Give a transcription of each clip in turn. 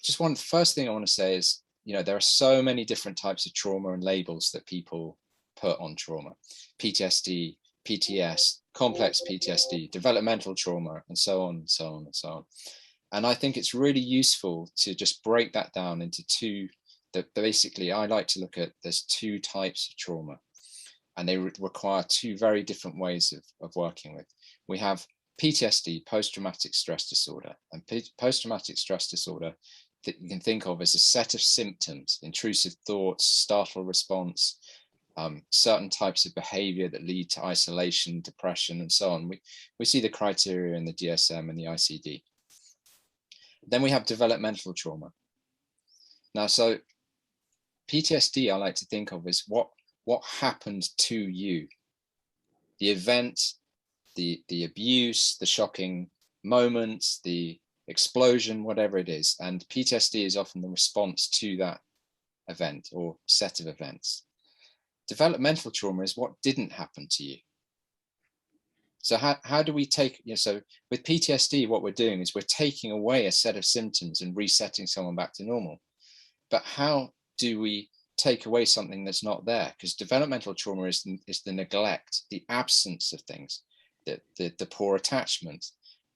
just one first thing I want to say is, there are so many different types of trauma and labels that people put on trauma: PTSD, PTS, complex PTSD, developmental trauma, and so on and so on and so on. And I think it's really useful to just break that down into two. That basically I like to look at, there's two types of trauma, and they require two very different ways of working with. We have PTSD, post-traumatic stress disorder, and post-traumatic stress disorder that you can think of as a set of symptoms: intrusive thoughts, startle response, certain types of behavior that lead to isolation, depression, and so on. We see the criteria in the DSM and the ICD. Then we have developmental trauma. Now, so PTSD I like to think of as what happened to you, the event, the abuse, the shocking moments, the explosion, whatever it is. And PTSD is often the response to that event or set of events. Developmental trauma is what didn't happen to you. So how do we take, so with PTSD, what we're doing is we're taking away a set of symptoms and resetting someone back to normal. But how do we take away something that's not there? Because developmental trauma is the neglect, the absence of things, the poor attachment,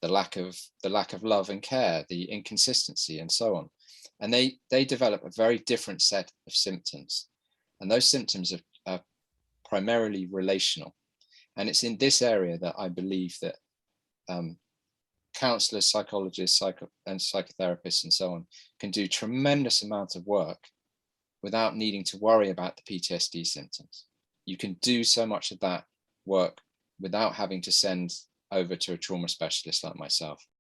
the lack of love and care, the inconsistency, and so on. And they develop a very different set of symptoms. And those symptoms are primarily relational. And it's in this area that I believe that counselors, psychologists, and psychotherapists, and so on, can do tremendous amounts of work without needing to worry about the PTSD symptoms. You can do so much of that work without having to send over to a trauma specialist like myself.